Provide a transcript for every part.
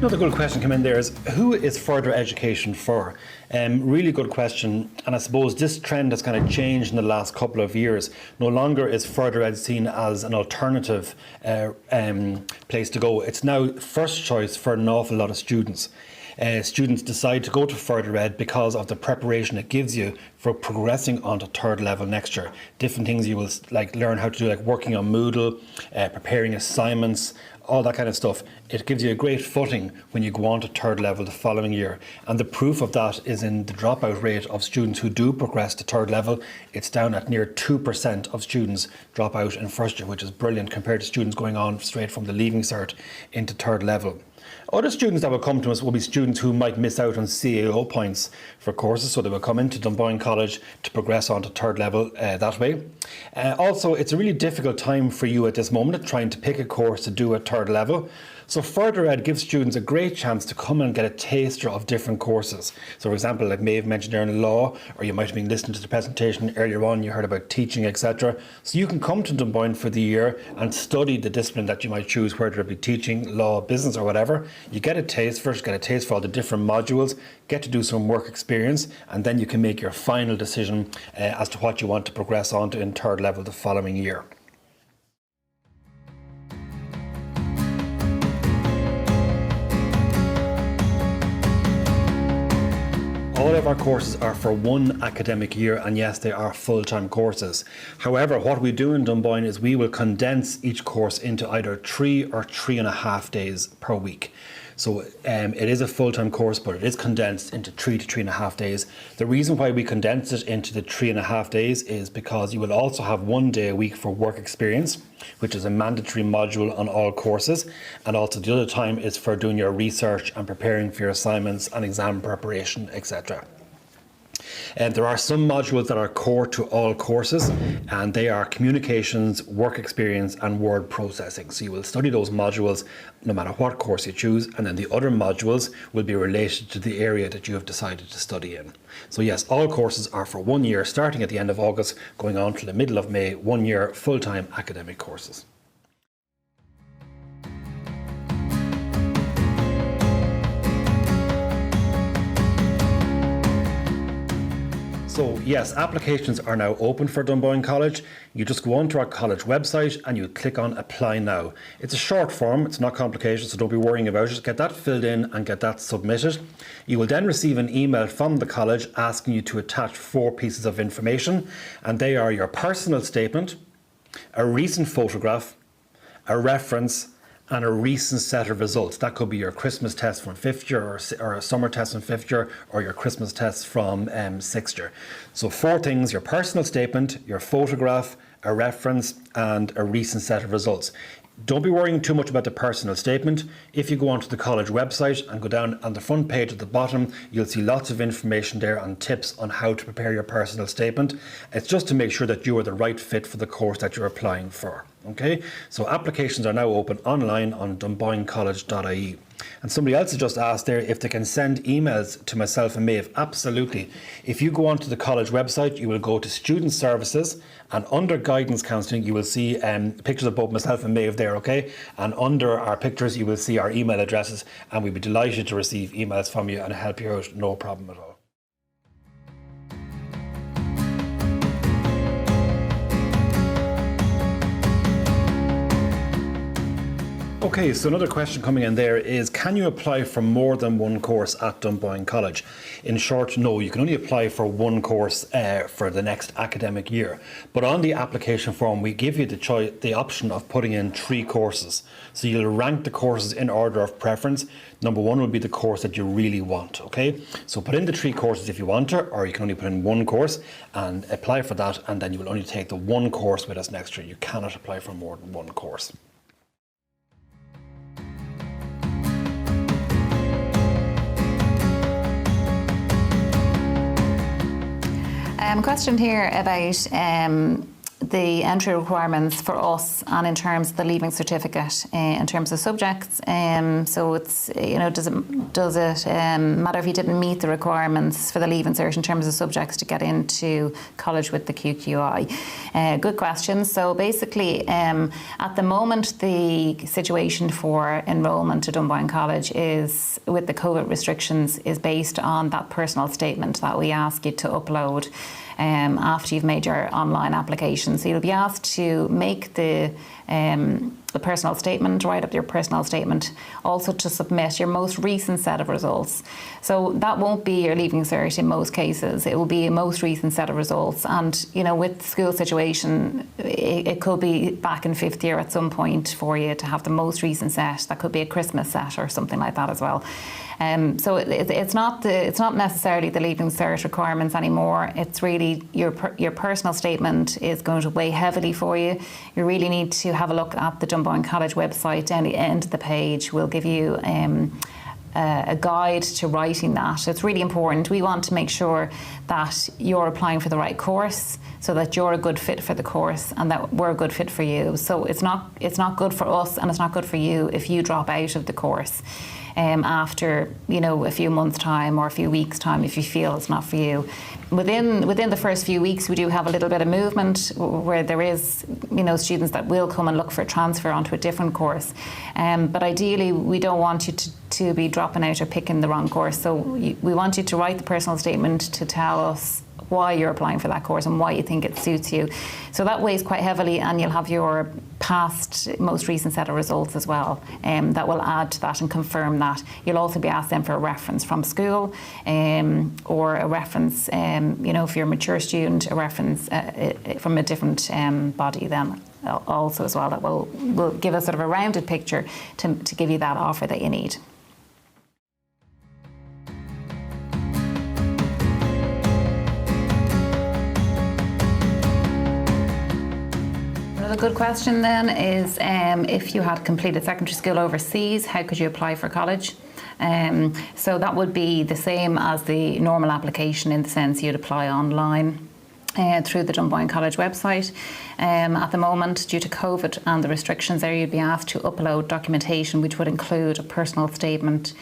Another good question come in there is, who is further education for? Really good question, and I suppose this trend has kind of changed in the last couple of years. No longer is further ed seen as an alternative place to go. It's now first choice for an awful lot of students. Students decide to go to further ed because of the preparation it gives you for progressing onto third level next year. Different things you will learn how to do, like working on Moodle, preparing assignments, all that kind of stuff. It gives you a great footing when you go on to third level the following year. And the proof of that is in the dropout rate of students who do progress to third level. It's down at near 2% of students drop out in first year, which is brilliant compared to students going on straight from the Leaving Cert into third level. Other students that will come to us will be students who might miss out on CAO points for courses, so they will come into Dunboyne College to progress on to third level that way. Also, it's a really difficult time for you at this moment trying to pick a course to do at third level. So further ed gives students a great chance to come and get a taster of different courses. So for example, like Meabh mentioned there in law, or you might have been listening to the presentation earlier on, you heard about teaching, etc. So you can come to Dunboyne for the year and study the discipline that you might choose, whether it be teaching, law, business or whatever. You get a taste first, get a taste for all the different modules, get to do some work experience, and then you can make your final decision as to what you want to progress on to in third level the following year. All of our courses are for one academic year, and yes, they are full-time courses. However, what we do in Dunboyne is we will condense each course into either 3 or 3.5 days per week. So it is a full-time course, but it is condensed into 3 to 3.5 days. The reason why we condense it into the 3.5 days is because you will also have 1 day a week for work experience, which is a mandatory module on all courses. And also the other time is for doing your research and preparing for your assignments and exam preparation, etc. There are some modules that are core to all courses, and they are communications, work experience and word processing. So you will study those modules no matter what course you choose, and then the other modules will be related to the area that you have decided to study in. So yes, all courses are for 1 year, starting at the end of August, going on to the middle of May, 1 year full-time academic courses. So yes, applications are now open for Dunboyne College. You just go onto our college website and you click on Apply Now. It's a short form, it's not complicated, so don't be worrying about it. Get that filled in and get that submitted. You will then receive an email from the college asking you to attach 4 pieces of information, and they are your personal statement, a recent photograph, a reference, and a recent set of results. That could be your Christmas test from 5th year or a summer test from 5th year, or your Christmas test from 6th year. So 4 things: your personal statement, your photograph, a reference and a recent set of results. Don't be worrying too much about the personal statement. If you go onto the college website and go down on the front page at the bottom, you'll see lots of information there and tips on how to prepare your personal statement. It's just to make sure that you are the right fit for the course that you're applying for. Okay, so applications are now open online on dunboynecollege.ie. And somebody else has just asked there if they can send emails to myself and Meabh. Absolutely. If you go onto the college website, you will go to Student Services, and under Guidance Counselling, you will see pictures of both myself and Meabh there, okay? And under our pictures, you will see our email addresses, and we'd be delighted to receive emails from you and help you out, no problem at all. Okay, so another question coming in there is, can you apply for more than one course at Dunboyne College? In short, no, you can only apply for one course for the next academic year. But on the application form, we give you the option of putting in 3 courses. So you'll rank the courses in order of preference. Number 1 will be the course that you really want, okay? So put in the 3 courses if you want to, or you can only put in 1 course and apply for that, and then you will only take the 1 course with us next year. You cannot apply for more than 1 course. Question here about the entry requirements for us, and in terms of the leaving certificate, in terms of subjects. So it's, does it matter if you didn't meet the requirements for the leaving cert in terms of subjects to get into college with the QQI? Good question. So basically, at the moment, the situation for enrolment to Dunboyne College is, with the COVID restrictions, is based on that personal statement that we ask you to upload after you've made your online application. So you'll be asked to make the personal statement, write up your personal statement, also to submit your most recent set of results. So that won't be your leaving cert in most cases. It will be a most recent set of results. And, with the school situation, it could be back in 5th year at some point for you to have the most recent set. That could be a Christmas set or something like that as well. So it's not necessarily the leaving cert requirements anymore. It's really your personal statement is going to weigh heavily for you. You really need to have a look at the Dunboyne College website. Down the end of the page will give you a guide to writing that. It's really important. We want to make sure that you're applying for the right course, so that you're a good fit for the course and that we're a good fit for you. So it's not good for us and it's not good for you if you drop out of the course after a few months' time or a few weeks' time, if you feel it's not for you. Within the first few weeks, we do have a little bit of movement where there is students that will come and look for a transfer onto a different course, but ideally we don't want you to be dropping out or picking the wrong course. So we want you to write the personal statement to tell us why you're applying for that course and why you think it suits you. So that weighs quite heavily, and you'll have your past most recent set of results as well, that will add to that and confirm that. You'll also be asked then for a reference from school, or a reference, if you're a mature student, a reference from a different body then also as well, that will give us sort of a rounded picture to give you that offer that you need. Another good question then is, if you had completed secondary school overseas, how could you apply for college? So that would be the same as the normal application, in the sense you'd apply online through the Dunboyne College website. At the moment, due to COVID and the restrictions there, you'd be asked to upload documentation which would include a personal statement.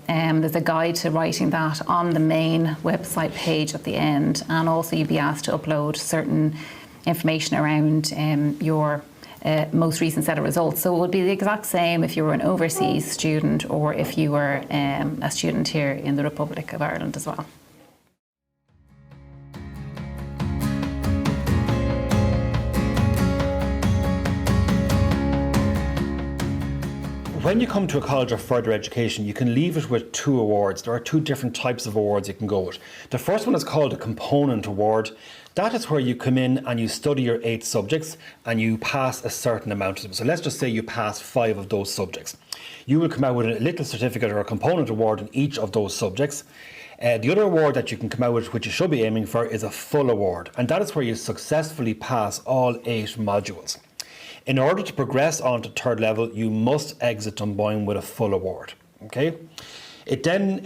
There's a guide to writing that on the main website page at the end, and also you'd be asked to upload certain information around your most recent set of results. So it would be the exact same if you were an overseas student or if you were a student here in the Republic of Ireland as well. When you come to a college of further education, you can leave it with 2 awards. There are 2 different types of awards you can go with. The first one is called a component award. That is where you come in and you study your 8 subjects and you pass a certain amount of them. So let's just say you pass 5 of those subjects. You will come out with a little certificate or a component award in each of those subjects. The other award that you can come out with, which you should be aiming for, is a full award. And that is where you successfully pass all 8 modules. In order to progress on to 3rd level, you must exit Dunboyne with a full award. Okay. It then,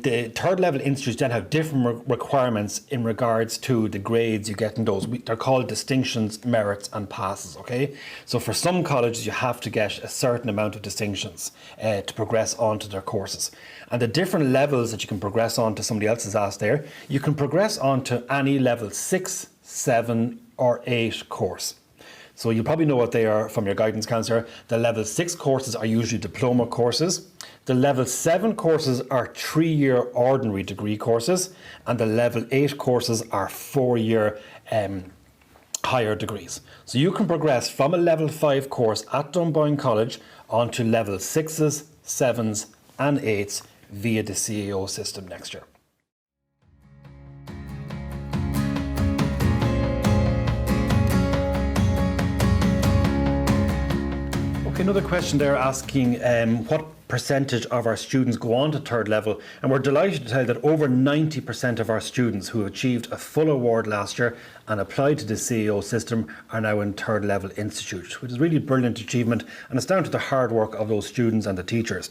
the 3rd level institutes then have different requirements in regards to the grades you get in those. They're called distinctions, merits and passes, okay? So for some colleges you have to get a certain amount of distinctions to progress on to their courses. And the different levels that you can progress on to, somebody else has asked there, you can progress on to any level 6, 7 or 8 course. So you probably know what they are from your guidance counsellor. The level 6 courses are usually diploma courses. The level 7 courses are 3-year ordinary degree courses, and the level 8 courses are 4-year higher degrees. So you can progress from a level 5 course at Dunboyne College onto level 6s, 7s and 8s via the CAO system next year. Okay, another question there asking what percentage of our students go on to third level, and we're delighted to tell you that over 90% of our students who achieved a full award last year and applied to the CEO system are now in third level institutes, which is really a brilliant achievement, and it's down to the hard work of those students and the teachers.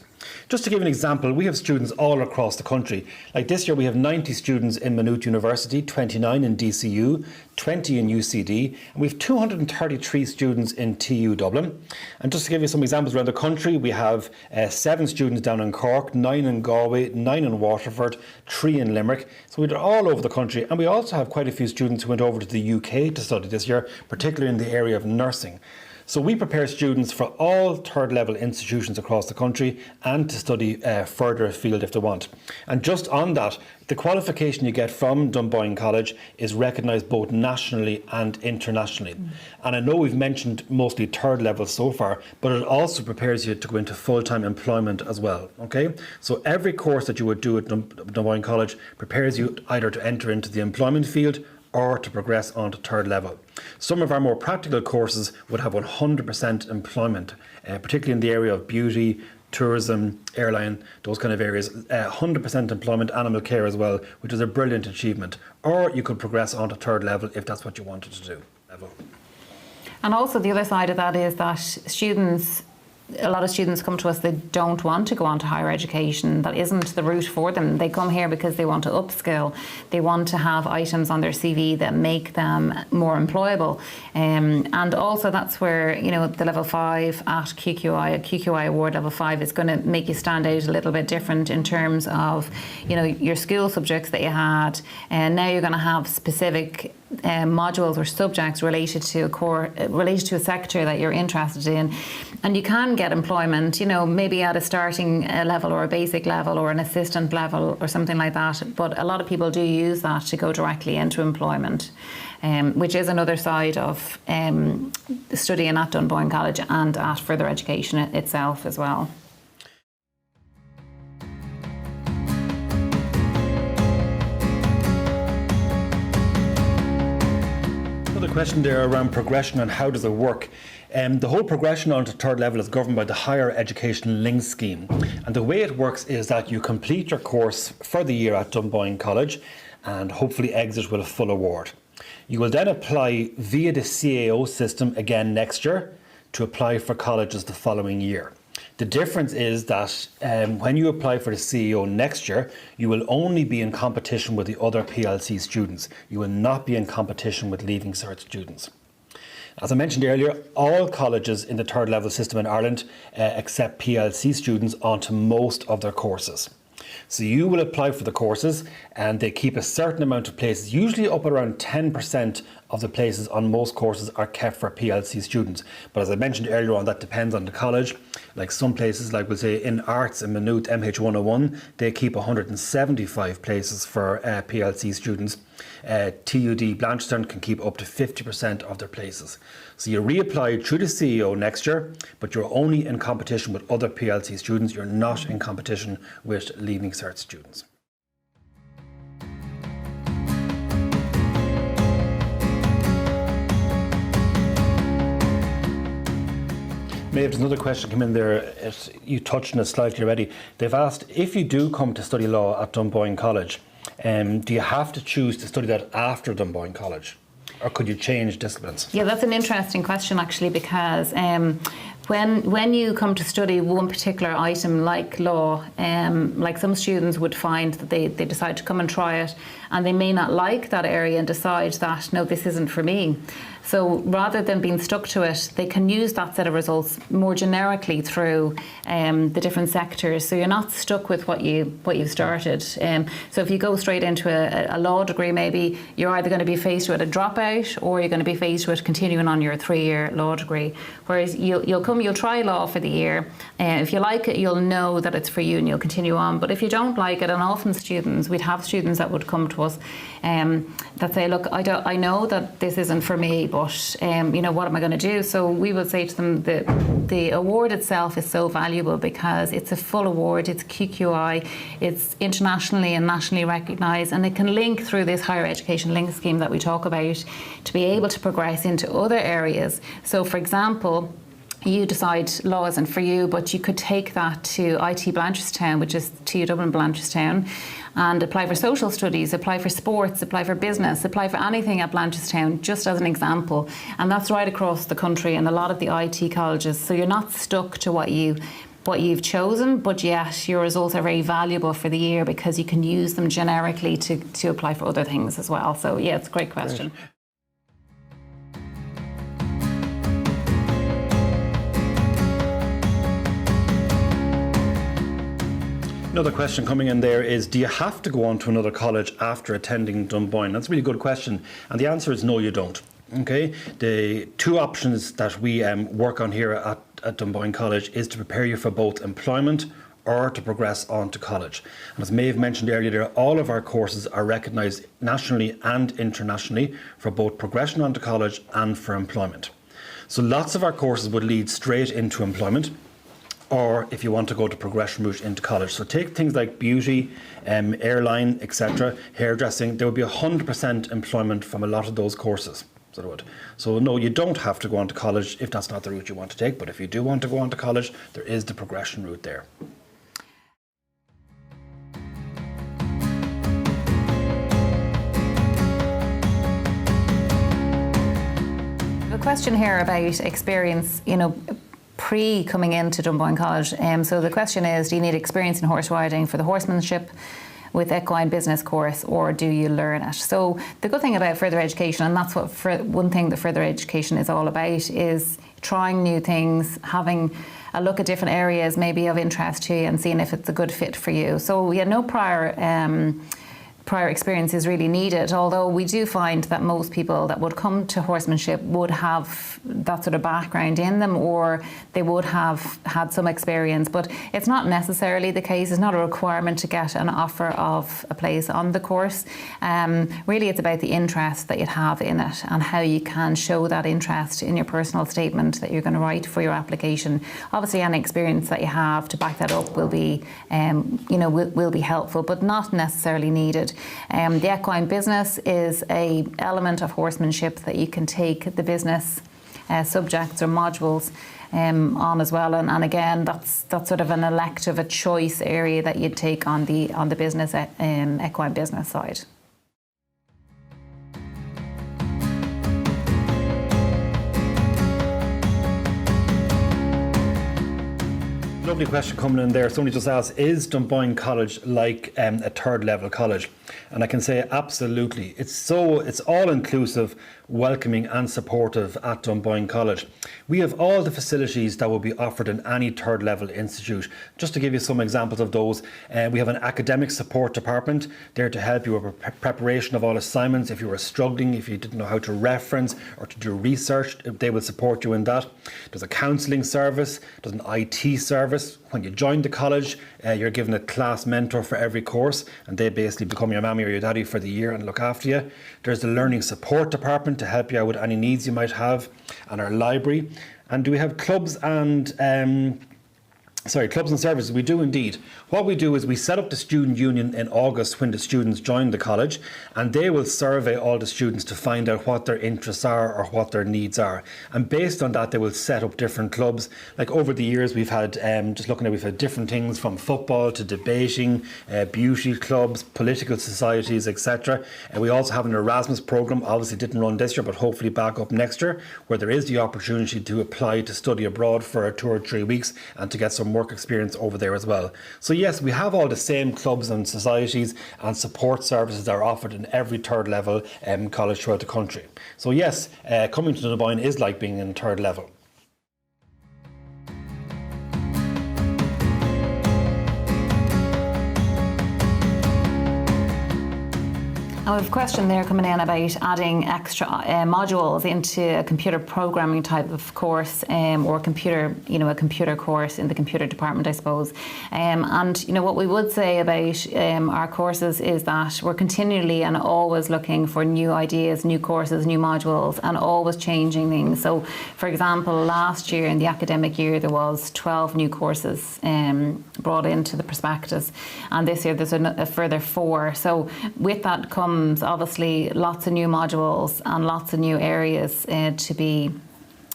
Just to give an example, we have students all across the country. Like this year we have 90 students in Maynooth University, 29 in DCU, 20 in UCD, and we have 233 students in TU Dublin. And just to give you some examples around the country, we have 7 students down in Cork, 9 in Galway, 9 in Waterford, 3 in Limerick. So we're all over the country, and we also have quite a few students who went over to the UK to study this year, particularly in the area of nursing. So we prepare students for all third level institutions across the country and to study further afield if they want. And just on that, the qualification you get from Dunboyne College is recognised both nationally and internationally. And I know we've mentioned mostly third level so far, but it also prepares you to go into full-time employment as well. Okay, so every course that you would do at Dunboyne College prepares you either to enter into the employment field or to progress on to third level. Some of our more practical courses would have 100% employment, particularly in the area of beauty, tourism, airline, those kind of areas. 100% employment, animal care as well, which is a brilliant achievement. Or you could progress on to third level if that's what you wanted to do. And also the other side of that is that a lot of students come to us, they don't want to go on to higher education. That isn't the route for them. They come here because they want to upskill. They want to have items on their CV that make them more employable. And also that's where, the level 5 at QQI, a QQI award level 5 is going to make you stand out a little bit different in terms of, your school subjects that you had. And now you're going to have specific modules or subjects related to a sector that you're interested in, and you can get employment, maybe at a starting level or a basic level or an assistant level or something like that. But a lot of people do use that to go directly into employment, which is another side of studying at Dunboyne College and at further education itself as well. Another question there around progression and how does it work. The whole progression onto third level is governed by the Higher Education Link Scheme, and the way it works is that you complete your course for the year at Dunboyne College and hopefully exit with a full award. You will then apply via the CAO system again next year to apply for colleges the following year. The difference is that when you apply for the CEO next year, you will only be in competition with the other PLC students. You will not be in competition with Leaving Cert students. As I mentioned earlier, all colleges in the third level system in Ireland accept PLC students onto most of their courses. So you will apply for the courses and they keep a certain amount of places, usually up around 10% of the places on most courses are kept for PLC students. But as I mentioned earlier on, that depends on the college. Like some places, like we'll say in arts in Maynooth, MH101, they keep 175 places for PLC students. TUD Blanchardstown can keep up to 50% of their places. So you reapply through the CEO next year, but you're only in competition with other PLC students. You're not in competition with Leaving Cert students. Meabh, there's another question come in there. You touched on it slightly already. They've asked, if you do come to study law at Dunboyne College, do you have to choose to study that after Dunboyne College? Or could you change disciplines? Yeah, that's an interesting question actually, because when you come to study one particular item like law, like some students would find that they decide to come and try it and they may not like that area and decide that, no, this isn't for me. So rather than being stuck to it, they can use that set of results more generically through the different sectors. So you're not stuck with what you've started. So if you go straight into a law degree, maybe you're either going to be faced with a dropout or you're going to be faced with continuing on your 3-year law degree. Whereas you'll try law for the year. If you like it, you'll know that it's for you and you'll continue on. But if you don't like it, and often we'd have students that would come to us that say, look, I know that this isn't for me, but what am I going to do? So we will say to them that the award itself is so valuable because it's a full award, it's QQI, it's internationally and nationally recognised, and it can link through this higher education link scheme that we talk about to be able to progress into other areas. So for example, you decide law isn't for you, but you could take that to IT Blanchardstown, which is TU Dublin Blanchardstown, and apply for social studies, apply for sports, apply for business, apply for anything at Blanchardstown, just as an example. And that's right across the country and a lot of the IT colleges. So you're not stuck to what you've chosen, but yet your results are very valuable for the year because you can use them generically to apply for other things as well. So yeah, it's a great question. Great. Another question coming in there is, do you have to go on to another college after attending Dunboyne? That's a really good question. And the answer is no, you don't. Okay, the two options that we work on here at Dunboyne College is to prepare you for both employment or to progress on to college. And as Meabh mentioned earlier, all of our courses are recognised nationally and internationally for both progression on to college and for employment. So lots of our courses would lead straight into employment, or if you want to go to progression route into college. So take things like beauty, airline, etc., hairdressing, there would be 100% employment from a lot of those courses. So, it would. So no, you don't have to go on to college if that's not the route you want to take, but if you do want to go on to college, there is the progression route there. A question here about experience, pre coming into Dunboyne College. So the question is, do you need experience in horse riding for the horsemanship with equine business course, or do you learn it? So the good thing about further education, and that's what one thing that further education is all about, is trying new things, having a look at different areas maybe of interest to you and seeing if it's a good fit for you. So yeah, no prior experience is really needed, although we do find that most people that would come to horsemanship would have that sort of background in them, or they would have had some experience, but it's not necessarily the case. It's not a requirement to get an offer of a place on the course. Really it's about the interest that you have in it and how you can show that interest in your personal statement that you're going to write for your application. Obviously any experience that you have to back that up will be will be helpful, but not necessarily needed. The equine business is a element of horsemanship that you can take the business subjects or modules on as well, and again that's sort of an elective, a choice area that you'd take on the business equine business side. Lovely question coming in there. Somebody just asked, is Dunboyne College like a third level college? And I can say absolutely. It's all inclusive, welcoming and supportive at Dunboyne College. We have all the facilities that will be offered in any third level institute. Just to give you some examples of those, we have an academic support department there to help you with preparation of all assignments. If you were struggling, if you didn't know how to reference or to do research, they will support you in that. There's a counselling service, there's an IT service. When you join the college, you're given a class mentor for every course, and they basically become your mammy or your daddy for the year and look after you. There's the learning support department to help you out with any needs you might have, and our library. And do we have clubs and clubs and services? We do indeed. What we do is we set up the student union in August when the students join the college, and they will survey all the students to find out what their interests are or what their needs are. And based on that, they will set up different clubs. Like over the years, we've had, we've had different things from football to debating, beauty clubs, political societies, etc. And we also have an Erasmus program, obviously didn't run this year, but hopefully back up next year, where there is the opportunity to apply to study abroad for 2 or 3 weeks and to get some work experience over there as well. So yes, we have all the same clubs and societies and support services that are offered in every third level college throughout the country. So yes, coming to Dunboyne is like being in third level. I have a question there coming in about adding extra modules into a computer programming type of course, or a computer course in the computer department, I suppose. And what we would say about our courses is that we're continually and always looking for new ideas, new courses, new modules, and always changing things. So, for example, last year in the academic year there was 12 new courses brought into the prospectus, and this year there's a further 4. So with that comes obviously lots of new modules and lots of new areas to be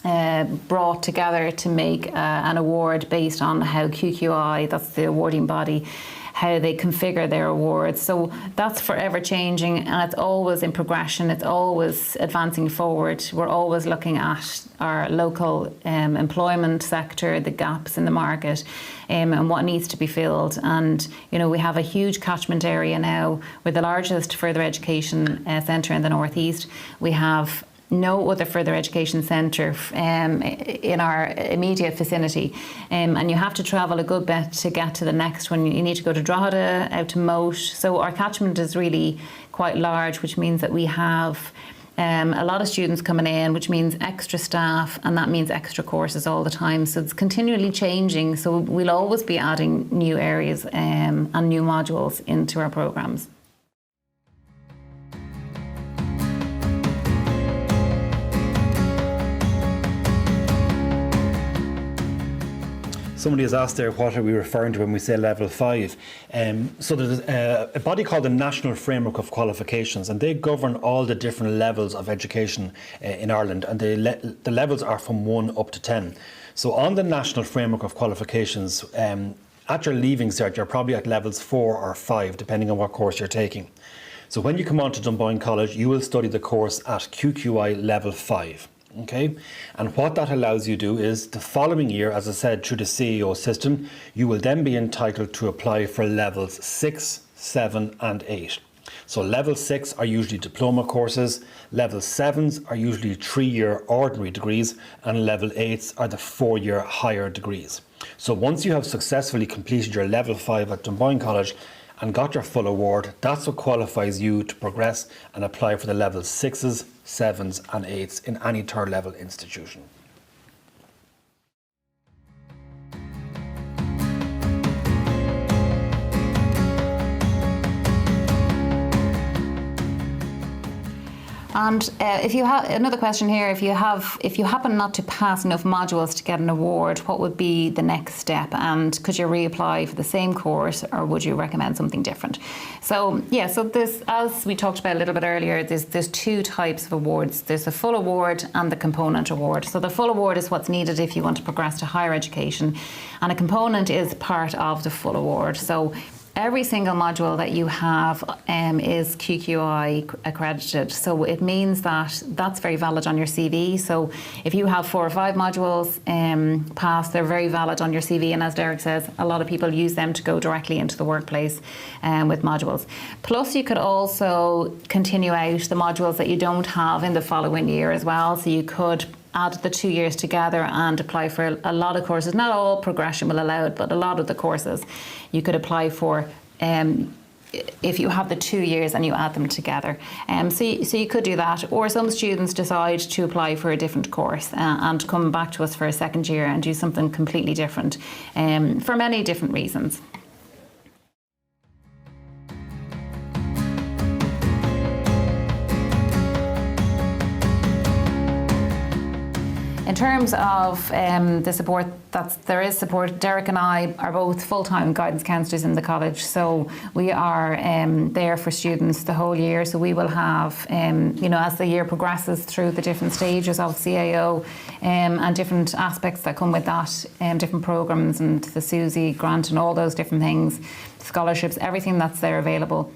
brought together to make an award based on how QQI, that's the awarding body, how they configure their awards. So that's forever changing, and it's always in progression, it's always advancing forward. We're always looking at our local employment sector, the gaps in the market, and what needs to be filled. And we have a huge catchment area now. We're the largest further education centre in the Northeast. We have no other further education centre in our immediate vicinity, and you have to travel a good bit to get to the next one. You need to go to Drogheda, out to Moat. So our catchment is really quite large, which means that we have a lot of students coming in, which means extra staff, and that means extra courses all the time. So it's continually changing. So we'll always be adding new areas and new modules into our programmes. Somebody has asked there, what are we referring to when we say level 5? So there's a body called the National Framework of Qualifications, and they govern all the different levels of education in Ireland, and the levels are from 1 up to 10. So on the National Framework of Qualifications, at your leaving cert, you're probably at levels 4 or 5, depending on what course you're taking. So when you come on to Dunboyne College, you will study the course at QQI level 5. Okay, and what that allows you to do is the following year, as I said, through the CEO system, you will then be entitled to apply for levels 6, 7 and 8. So level 6 are usually diploma courses, level 7s are usually 3-year ordinary degrees, and level 8s are the 4-year higher degrees. So once you have successfully completed your level 5 at Dunboyne College and got your full award, that's what qualifies you to progress and apply for the level 6s, 7s and 8s in any third level institution. And if you have another question here, if you happen not to pass enough modules to get an award, what would be the next step? And could you reapply for the same course, or would you recommend something different? So yeah, so this, as we talked about a little bit earlier, there's 2 types of awards. There's the full award and the component award. So the full award is what's needed if you want to progress to higher education, and a component is part of the full award. So every single module that you have is QQI accredited. So it means that that's very valid on your CV. So if you have 4 or 5 modules passed, they're very valid on your CV. And as Derek says, a lot of people use them to go directly into the workplace with modules. Plus, you could also continue out the modules that you don't have in the following year as well. So you could add the 2 years together and apply for a lot of courses. Not all progression will allow it, but a lot of the courses you could apply for if you have the 2 years and you add them together. So you could do that, or some students decide to apply for a different course and come back to us for a second year and do something completely different for many different reasons. In terms of the support, there is support. Derek and I are both full-time guidance counsellors in the college, so we are there for students the whole year. So we will have, as the year progresses through the different stages of CAO and different aspects that come with that, different programmes and the SUSI grant and all those different things, scholarships, everything that's there available.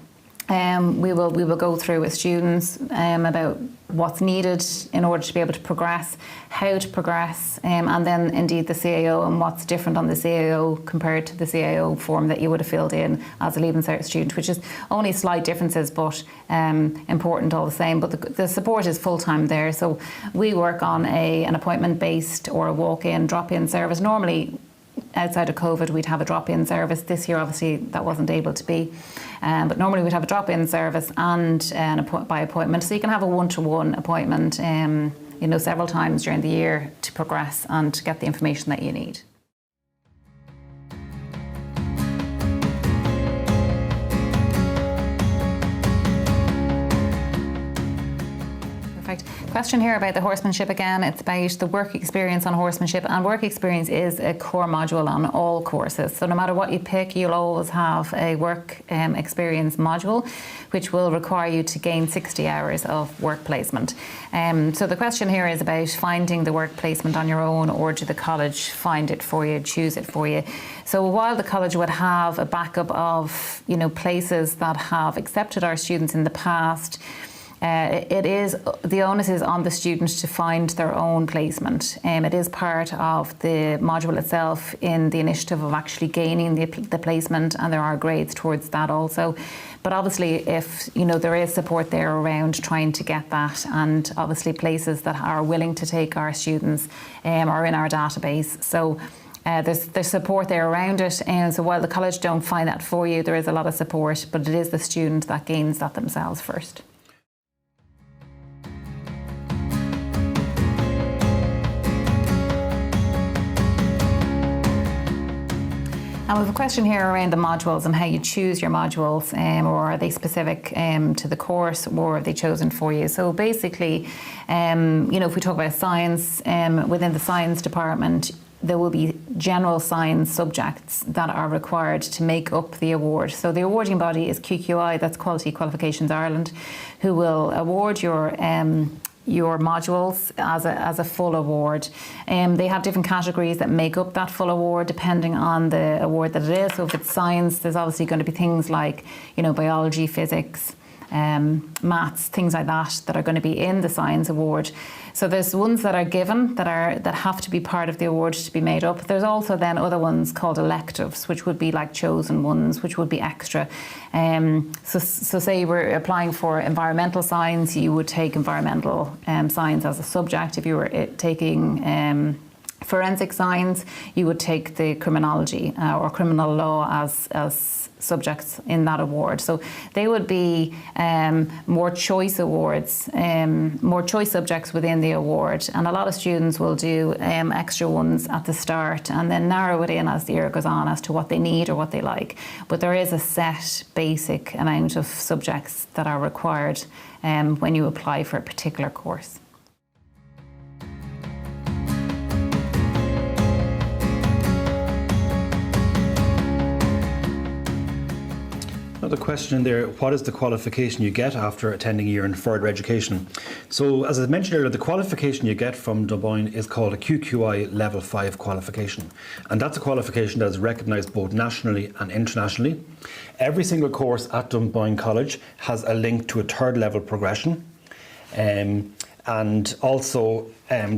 We will go through with students about what's needed in order to be able to progress, how to progress, and then indeed the CAO and what's different on the CAO compared to the CAO form that you would have filled in as a Leaving Cert student, which is only slight differences but important all the same. But the support is full-time there. So we work on an appointment-based or a walk-in, drop-in service. Normally, outside of COVID, we'd have a drop-in service. This year, obviously, that wasn't able to be. But normally we'd have a drop-in service and by appointment. So you can have a one-to-one appointment, several times during the year to progress and to get the information that you need. Perfect. Question here about the horsemanship again. It's about the work experience on horsemanship, and work experience is a core module on all courses. So no matter what you pick, you'll always have a work experience module, which will require you to gain 60 hours of work placement. So the question here is about finding the work placement on your own, or do the college find it for you, choose it for you? So while the college would have a backup of, places that have accepted our students in the past, the onus is on the students to find their own placement. It is part of the module itself in the initiative of actually gaining the placement, and there are grades towards that also. But obviously, if there is support there around trying to get that, and obviously places that are willing to take our students are in our database. So there's support there around it, and so while the college don't find that for you, there is a lot of support, but it is the student that gains that themselves first. And we have a question here around the modules and how you choose your modules, or are they specific to the course, or are they chosen for you? So basically, if we talk about science, within the science department, there will be general science subjects that are required to make up the award. So the awarding body is QQI, that's Qualifications Ireland, who will award your modules as a full award. They have different categories that make up that full award depending on the award that it is. So if it's science, there's obviously going to be things like biology, physics, maths, things like that are going to be in the science award. So there's ones that are given that have to be part of the award to be made up. There's also then other ones called electives, which would be like chosen ones, which would be extra. So say you were applying for environmental science, you would take environmental science as a subject. If you were taking forensic science, you would take the criminology or criminal law as subjects in that award. So they would be more choice awards, more choice subjects within the award. And a lot of students will do extra ones at the start and then narrow it in as the year goes on as to what they need or what they like. But there is a set basic amount of subjects that are required when you apply for a particular course. Another question in there, what is the qualification you get after attending a year in further education? So as I mentioned earlier, the qualification you get from Dunboyne is called a QQI Level 5 qualification. And that's a qualification that is recognised both nationally and internationally. Every single course at Dunboyne College has a link to a third level progression. And also,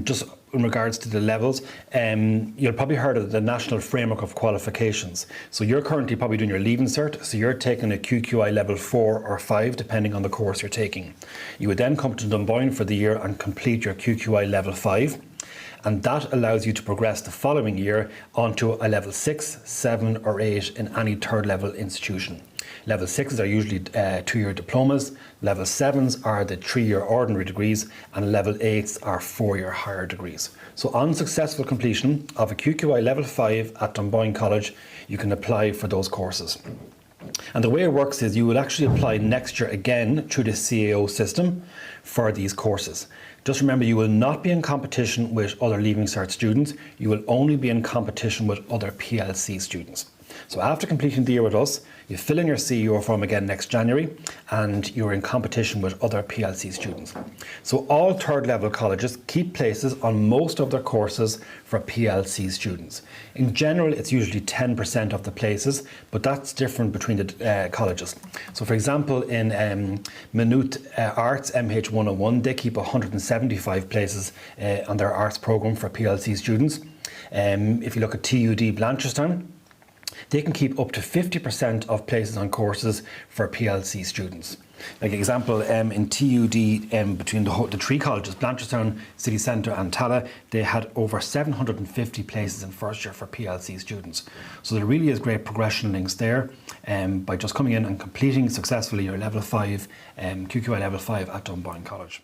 just in regards to the levels, you'll probably heard of the National Framework of Qualifications. So you're currently probably doing your Leaving Cert, so you're taking a QQI level 4 or 5, depending on the course you're taking. You would then come to Dunboyne for the year and complete your QQI level 5. And that allows you to progress the following year onto a level 6, 7 or 8 in any third level institution. Level 6s are usually 2-year diplomas, level 7s are the 3-year ordinary degrees, and level 8s are 4-year higher degrees. So on successful completion of a QQI level 5 at Dunboyne College, you can apply for those courses. And the way it works is you will actually apply next year again through the CAO system for these courses. Just remember, you will not be in competition with other Leaving Cert students, you will only be in competition with other PLC students. So after completing the year with us, you fill in your CEO form again next January and you're in competition with other PLC students. So all third level colleges keep places on most of their courses for PLC students. In general, it's usually 10% of the places, but that's different between the colleges. So for example, in Maynooth Arts MH101, they keep 175 places on their arts programme for PLC students. If you look at TUD Blanchardstown, they can keep up to 50% of places on courses for PLC students. Like example, in TUD, between the three colleges, Blanchardstown, City Centre and Tala, they had over 750 places in first year for PLC students. So there really is great progression links there by just coming in and completing successfully your level 5, QQI level 5 at Dunboyne College.